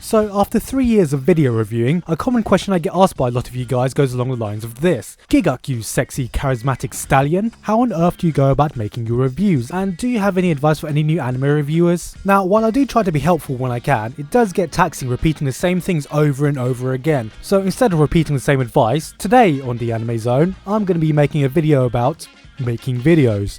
So after 3 years of video reviewing, a common question I get asked by a lot of you guys goes along the lines of this. Gigguk, you sexy charismatic stallion, how on earth do you go about making your reviews, and do you have any advice for any new anime reviewers? Now, while I do try to be helpful when I can, it does get taxing repeating the same things over and over again. So instead of repeating the same advice, today on the Anime Zone, I'm going to be making a video about making videos.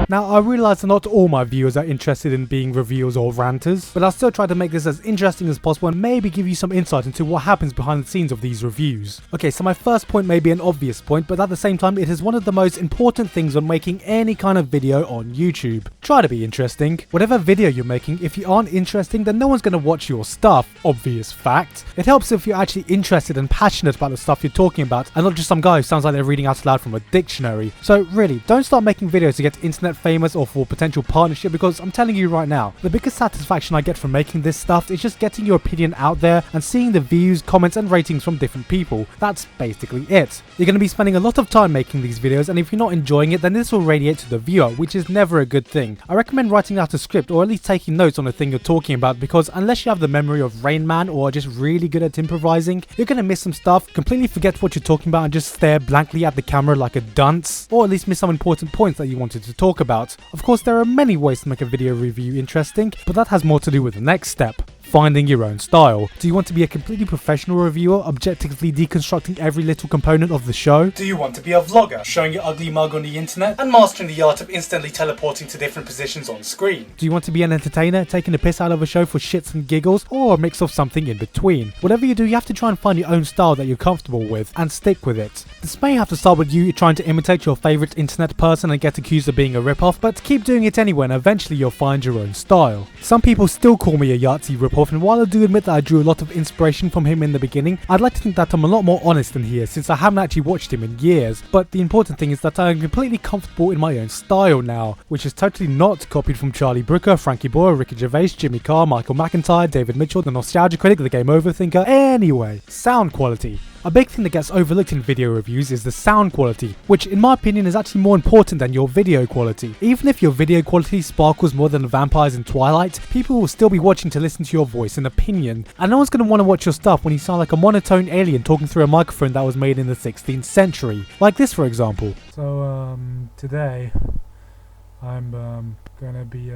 Now, I realise that not all my viewers are interested in being reviewers or ranters, but I'll still try to make this as interesting as possible and maybe give you some insight into what happens behind the scenes of these reviews. Okay, so my first point may be an obvious point, but at the same time it is one of the most important things when making any kind of video on YouTube. Try to be interesting. Whatever video you're making, if you aren't interesting, then no one's going to watch your stuff. Obvious fact. It helps if you're actually interested and passionate about the stuff you're talking about, and not just some guy who sounds like they're reading out loud from a dictionary. So really, don't start making videos to get internet famous or for potential partnership, because I'm telling you right now, the biggest satisfaction I get from making this stuff is just getting your opinion out there and seeing the views, comments and ratings from different people. That's basically it. You're going to be spending a lot of time making these videos, and if you're not enjoying it, then this will radiate to the viewer, which is never a good thing. I recommend writing out a script or at least taking notes on the thing you're talking about, because unless you have the memory of Rain Man or are just really good at improvising, you're going to miss some stuff, completely forget what you're talking about and just stare blankly at the camera like a dunce, or at least miss some important points that you wanted to talk about. Of course, there are many ways to make a video review interesting, but that has more to do with the next step. Finding your own style. Do you want to be a completely professional reviewer, objectively deconstructing every little component of the show? Do you want to be a vlogger, showing your ugly mug on the internet and mastering the art of instantly teleporting to different positions on screen? Do you want to be an entertainer, taking the piss out of a show for shits and giggles, or a mix of something in between? Whatever you do, you have to try and find your own style that you're comfortable with and stick with it. This may have to start with you trying to imitate your favourite internet person and get accused of being a ripoff, but keep doing it anyway and eventually you'll find your own style. Some people still call me a Yahtzee ripoff, and while I do admit that I drew a lot of inspiration from him in the beginning, I'd like to think that I'm a lot more honest than he is, since I haven't actually watched him in years. But the important thing is that I am completely comfortable in my own style now, which is totally not copied from Charlie Brooker, Frankie Boyle, Ricky Gervais, Jimmy Carr, Michael McIntyre, David Mitchell, the Nostalgia Critic, the Game Over Thinker. Anyway, sound quality. A big thing that gets overlooked in video reviews is the sound quality, which in my opinion is actually more important than your video quality. Even if your video quality sparkles more than the vampires in Twilight, people will still be watching to listen to your voice and opinion, and no one's going to want to watch your stuff when you sound like a monotone alien talking through a microphone that was made in the 16th century. Like this, for example. So, today, I'm gonna be,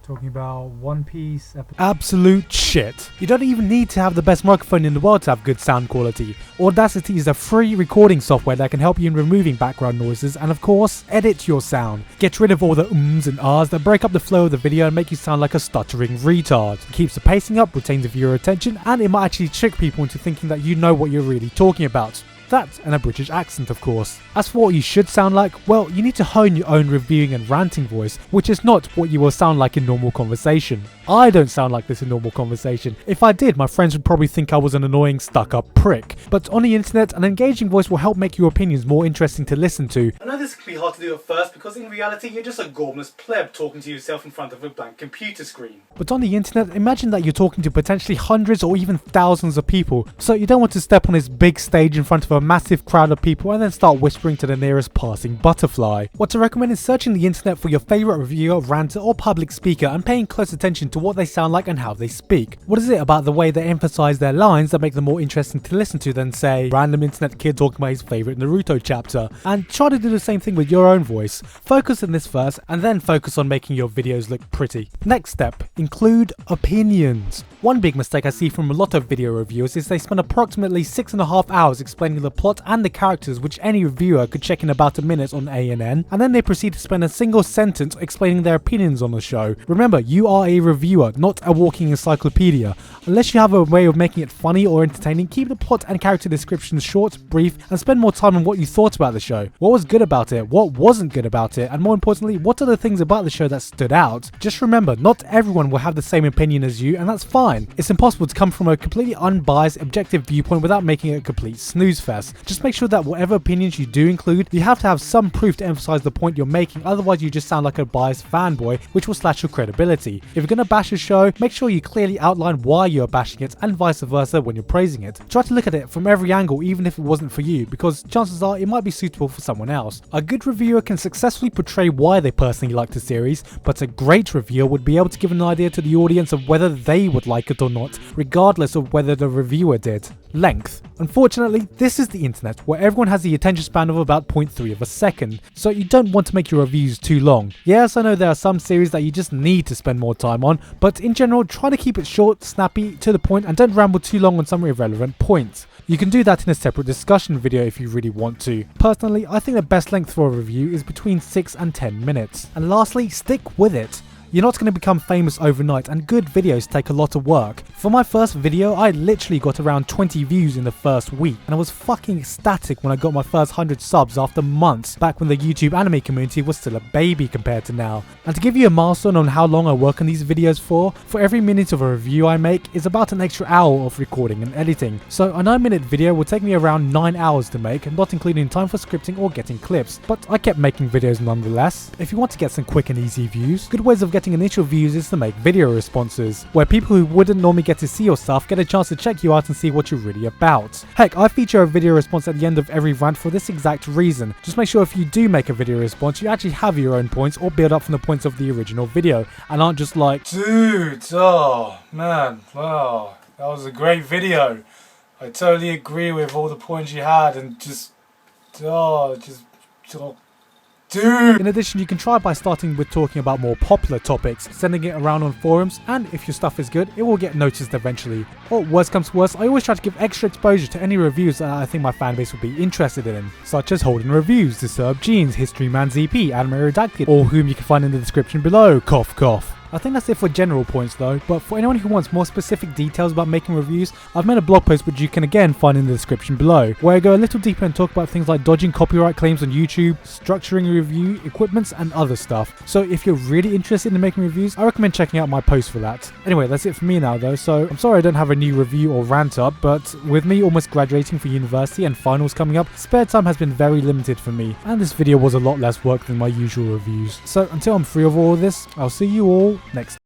talking about One Piece absolute shit. You don't even need to have the best microphone in the world to have good sound quality. Audacity is a free recording software that can help you in removing background noises and of course, edit your sound. Get rid of all the ums and ahs that break up the flow of the video and make you sound like a stuttering retard. It keeps the pacing up, retains the viewer attention, and it might actually trick people into thinking that you know what you're really talking about. That and a British accent, of course. As for what you should sound like, well, you need to hone your own reviewing and ranting voice, which is not what you will sound like in normal conversation. I don't sound like this in normal conversation. If I did, my friends would probably think I was an annoying stuck-up prick. But on the internet, an engaging voice will help make your opinions more interesting to listen to. I know this can be hard to do at first because in reality you're just a gormless pleb talking to yourself in front of a blank computer screen. But on the internet, imagine that you're talking to potentially hundreds or even thousands of people, so you don't want to step on this big stage in front of a massive crowd of people and then start whispering to the nearest passing butterfly. What to recommend is searching the internet for your favourite reviewer, ranter or public speaker and paying close attention to what they sound like and how they speak. What is it about the way they emphasise their lines that make them more interesting to listen to than, say, random internet kid talking about his favourite Naruto chapter? And try to do the same thing with your own voice. Focus on this first and then focus on making your videos look pretty. Next step, include opinions. One big mistake I see from a lot of video reviewers is they spend approximately 6.5 hours explaining the plot and the characters, which any reviewer could check in about a minute on ANN, and then they proceed to spend a single sentence explaining their opinions on the show. Remember, you are a reviewer, not a walking encyclopedia. Unless you have a way of making it funny or entertaining, keep the plot and character descriptions short, brief, and spend more time on what you thought about the show. What was good about it, what wasn't good about it, and more importantly, what are the things about the show that stood out? Just remember, not everyone will have the same opinion as you, and that's fine. It's impossible to come from a completely unbiased, objective viewpoint without making it a complete snooze fest. Just make sure that whatever opinions you do do include, you have to have some proof to emphasize the point you're making, otherwise you just sound like a biased fanboy, which will slash your credibility. If you're gonna bash a show, make sure you clearly outline why you're bashing it, and vice versa when you're praising it. Try to look at it from every angle, even if it wasn't for you, because chances are it might be suitable for someone else. A good reviewer can successfully portray why they personally liked the series, but a great reviewer would be able to give an idea to the audience of whether they would like it or not, regardless of whether the reviewer did. Length. Unfortunately, this is the internet, where everyone has the attention span of about 0.3 of a second, so you don't want to make your reviews too long. Yes, I know there are some series that you just need to spend more time on, but in general, try to keep it short, snappy, to the point, and don't ramble too long on some irrelevant points. You can do that in a separate discussion video if you really want to. Personally, I think the best length for a review is between 6 and 10 minutes. And lastly, stick with it. You're not going to become famous overnight, and good videos take a lot of work. For my first video, I literally got around 20 views in the first week, and I was fucking ecstatic when I got my first 100 subs after months, back when the YouTube anime community was still a baby compared to now. And to give you a milestone on how long I work on these videos for every minute of a review I make is about an extra hour of recording and editing. So a 9-minute video will take me around 9 hours to make, not including time for scripting or getting clips, but I kept making videos nonetheless. If you want to get some quick and easy views, good ways of getting initial views is to make video responses, where people who wouldn't normally get to see your stuff get a chance to check you out and see what you're really about. Heck, I feature a video response at the end of every rant for this exact reason. Just make sure if you do make a video response, you actually have your own points or build up from the points of the original video, and aren't just like, dude, oh man, wow, that was a great video. I totally agree with all the points you had, and dude. In addition, you can try by starting with talking about more popular topics, sending it around on forums, and if your stuff is good, it will get noticed eventually. Or worst comes to worst, I always try to give extra exposure to any reviews that I think my fanbase would be interested in, such as Holden Reviews, Disturbed Jeans, History Man ZP, Anime Redacted, all whom you can find in the description below, cough cough. I think that's it for general points though, but for anyone who wants more specific details about making reviews, I've made a blog post which you can again find in the description below, where I go a little deeper and talk about things like dodging copyright claims on YouTube, structuring a review, equipments, and other stuff. So if you're really interested in making reviews, I recommend checking out my post for that. Anyway, that's it for me now though, so I'm sorry I don't have a new review or rant up, but with me almost graduating for university and finals coming up, spare time has been very limited for me, and this video was a lot less work than my usual reviews. So until I'm free of all of this, I'll see you all next time.